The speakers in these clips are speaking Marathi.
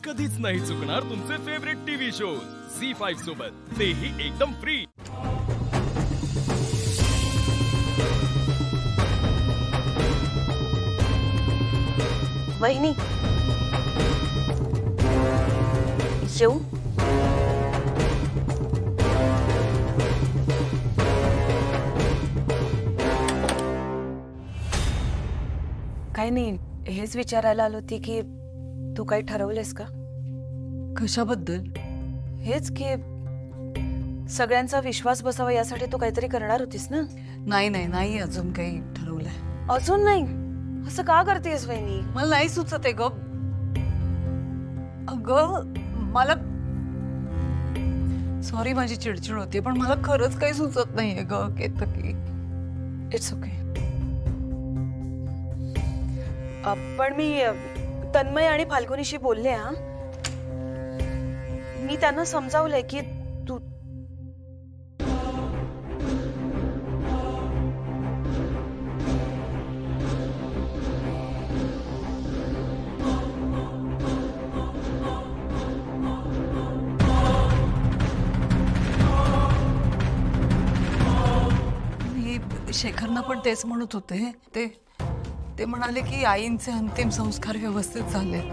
कधीच नाही चुकणार तुमचे फेवरेट टीव्ही शोज झी5 सोबत, तेही एकदम फ्री। वहिनी येऊ? काही नाही, हेच विचारायला आलो होती की तू काही ठरवलेस का? कशाबद्दल? हेच की सगळ्यांचा विश्वास बसावा यासाठी तू काहीतरी करणार होतीस ना? नाही अजून काही ठरवलंय। अजून नाही? असं का करतेस वहिनी? मला नाही सुचत आहे ग। अगं मला सॉरी, माझी चिडचिड होते, पण मला खरंच काही सुचत नाहीये ग केतकी। It's okay. पण मी तन्मय आणि फाल्गुनीशी बोलले हा। मी त्यांना समजावलंय की तू शेखरना पण तेच म्हणत होते। ते म्हणाले की आईंचे अंतिम संस्कार व्यवस्थित झालेत।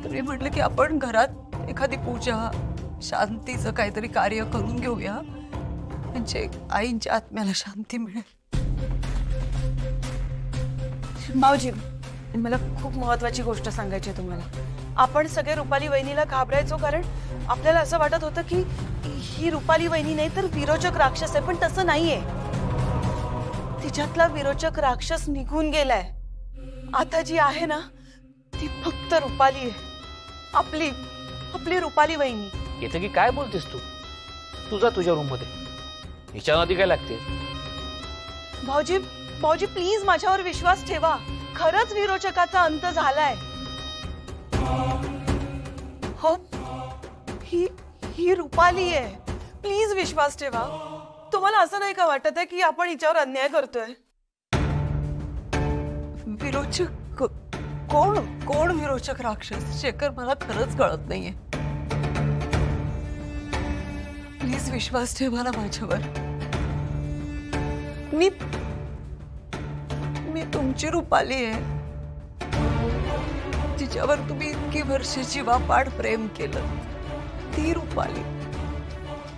तर मी म्हटलं की आपण घरात एखादी पूजा, शांतीचं काहीतरी कार्य करून घेऊया, म्हणजे आईंच्या आत्म्याला शांती मिळेल। मावजी, मला खूप महत्त्वाची गोष्ट सांगायची आहे तुम्हाला। आपण सगळे रुपाली वहिनीला घाबरायचो, कारण आपल्याला असं वाटत होतं की ही रुपाली वहिनी नाही तर विरोचक राक्षस आहे, पण तसं नाहीये। तिच्यातला विरोचक राक्षस निघून गेलाय। आता जी आहे ना ती फक्त रुपाली आहे, आपली रुपाली वहिनी। येते की काय बोलतेस तू? तुझा तुझ्या रूम मध्ये, हिच्या नादी काय लागते? भाऊजी प्लीज माझ्यावर विश्वास ठेवा, खरंच विरोचकाचा अंत झालाय। हो, ही रुपाली आहे, प्लीज विश्वास ठेवा। तुम्हाला असं नाही का वाटत आहे की आपण हिच्यावर अन्याय करतोय? विरोचक कोण विरोचक राक्षस? शेखर, मला खरंच कळत नाहीये। प्लीज विश्वास ठेवा ना माझ्यावर। मी तुमची रुपाली आहे, जिच्यावर तुम्ही इतकी वर्ष जीवापाड प्रेम केलं, ती रुपाली।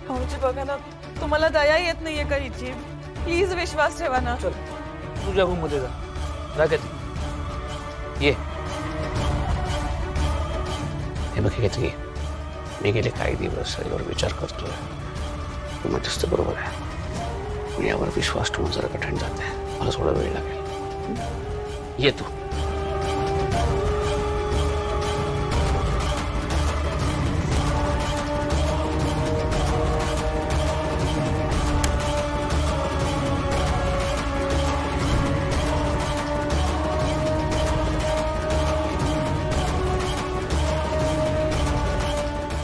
भाऊजी बघा ना, तुम्हाला दया येत नाहीये का हिची? प्लीज विश्वास ठेवा ना। चल तुझ्या रूम मध्ये जा ये। हे बघ घेतली, मी गेले काही दिवस यावर विचार करतोय। तू म्हणतेस ते बरोबर आहे, पण यावर विश्वास ठेवून जरा कठीण जाते, मला थोडा वेळ लागेल। ये तू।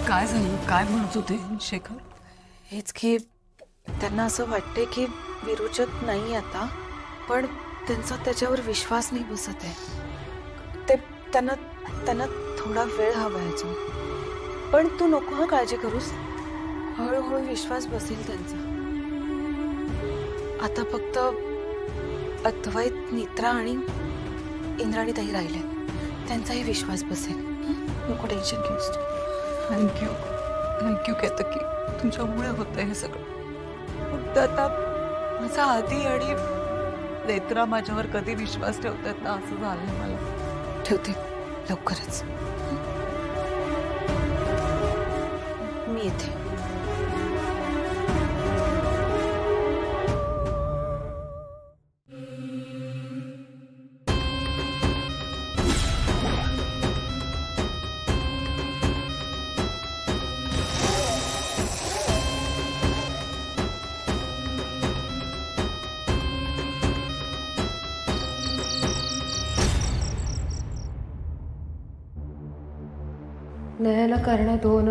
काय झालं? काय म्हणत होते शेखर? हेच की त्यांना असं वाटते की विरोचक नाही आता, पण त्यांचा त्याच्यावर विश्वास नाही बसत आहे। ते त्यांना थोडा वेळ हवा आहे। पण तू नको हा काळजी करूस, हळूहळू विश्वास बसेल त्यांचा। आता फक्त अद्वैत, नेत्रा आणि इंद्राणी ताई राहिले, त्यांचाही विश्वास बसेल। नको टेन्शन घेऊस। थँक्यू केतकी, तुमच्यामुळे होतं हे सगळं। फक्त आता माझा आधी आणि नेत्रा माझ्यावर कधी विश्वास ठेवतात ना, असं झालंय मला। ठेवते लवकरच, मी येते। नयन कर्ण दोन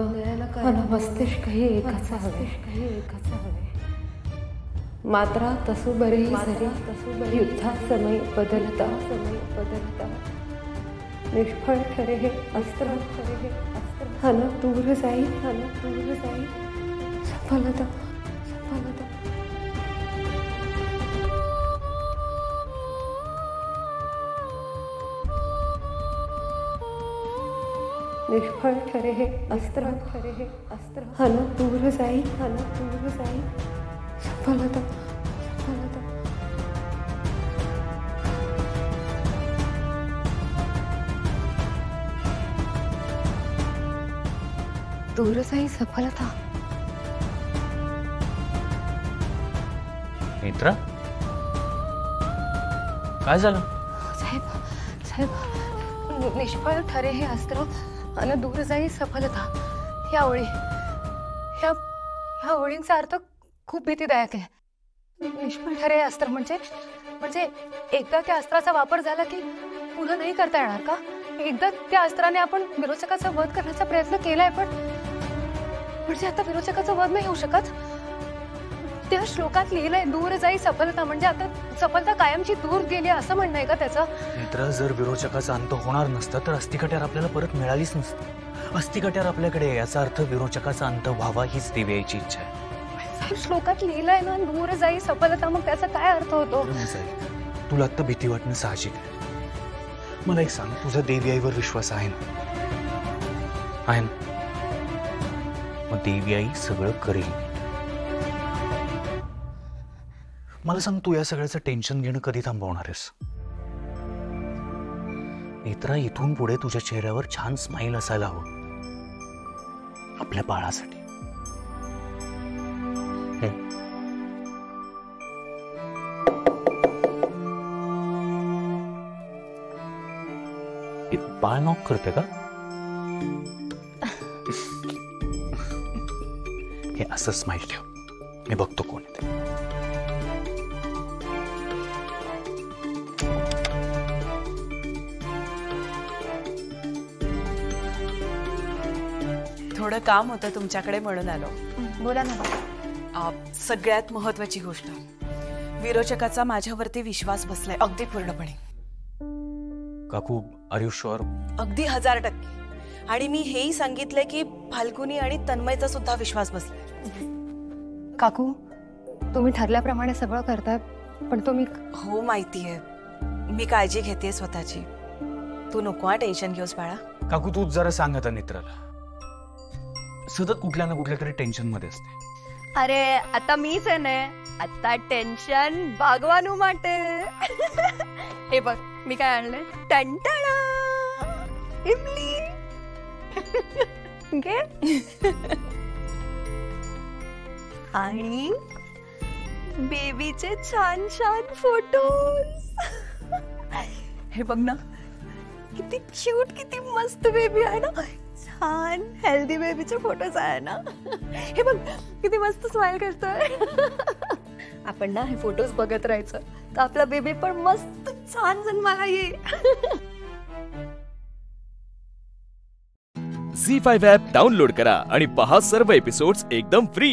अन मस्तिष्क ही एकाच हवे। मात्रा तसु बरे जरी युद्धा समय बदलता निष्फळ ठरे हे अस्त्र हन दूर जाई सफलता निष्फळ ठरे हे अस्त्र हन दूर जाई सफलता दूर जाई सफलता. नेत्रा, काय झालं? साहेब निष्फळ ठरे हे अस्त्र अन दूर जाई सफलता. ह्या ओळींचा अर्थ खूप भीतीदायक आहे. निष्फळ ठरे हे अस्त्र म्हणजे एकदा त्या अस्त्राचा वापर झाला की पुन्हा नाही करता येणार का? एकदा त्या अस्त्राने आपण विरोचकाचा वध करण्याचा प्रयत्न केलाय, पण म्हणजे आता विरोचकाचा वध नाही होऊ शकत. त्या श्लोकात लिहिलंय दूर जाई सफलता, म्हणजे आता सफलता कायमची दूर गेली असं म्हणणं आहे का त्याचं? मित्र, जर विरोचकाचा अंत होणार नसतं तर अस्थिकट्यार आपल्याला परत मिळालीच नसती. अस्थिकट्यार आपल्याकडे याचा अर्थ विरोचकाचा अंत व्हावा हीच देवी यायची इच्छा आहे. श्लोकात लिहिलंय ना दूर जाई सफलता, मग त्याचा काय अर्थ होतो? तुला आता भीती वाटणं साहजिक आहे. मला एक सांग, तुझा देवी आईवर विश्वास आहे ना? आहे ना? मग देवी आई सगळं करेल. मला सांग, तू या सगळ्याचं टेन्शन घेणं कधी थांबवणार आहेस? नेत्रा, इथून पुढे तुझ्या चेहऱ्यावर छान स्माइल असायला हवं आपल्या बाळासाठी. बाळ नॉक करते का? हे असं स्माइल ठेव, मी बघतो कोण आहे ते. थोडं काम होतं तुमच्याकडे म्हणून आलो. बोला ना. सगळ्यात महत्वाची गोष्ट, विरोचकाचा माझ्यावरती विश्वास बसलाय अगदी पूर्णपणे. काकू, आर यू शुअर? अगदी 1000%. आणि मी हेही सांगितलंय की फाल्गुनी आणि तन्मयचा सुद्धा विश्वास बसलाय. काकू, तुम्ही ठरल्याप्रमाणे सगळं करताय, पण तुम्ही हो माहितीये, मी काळजी घेते स्वतःची. तू नको टेन्शन घेऊस बाळा. काकू, तूच जरा सांग आता नेत्राला. सतत कुठल्या ना कुठल्या तरी टेन्शन मध्ये असते. अरे आता मीच आहे ना, आता टेन्शन भागवानू माटे. हे बघ मी काय आणलंय, टंटणा इमली. घे. आणि बेबीचे छान छान फोटोज. हे बघ ना, किती क्यूट, किती मस्त बेबी आहे ना. छान हेल्दी बेबीचे फोटोज आहे ना. हे बघ किती मस्त स्माइल करतोय. आपण ना हे फोटोज बघत राहायचं तर आपला बेबी पण मस्त छान जन्माला येईल. झी5 ॲप डाउनलोड करा आणि पहा सर्व एपिसोड्स एकदम फ्री.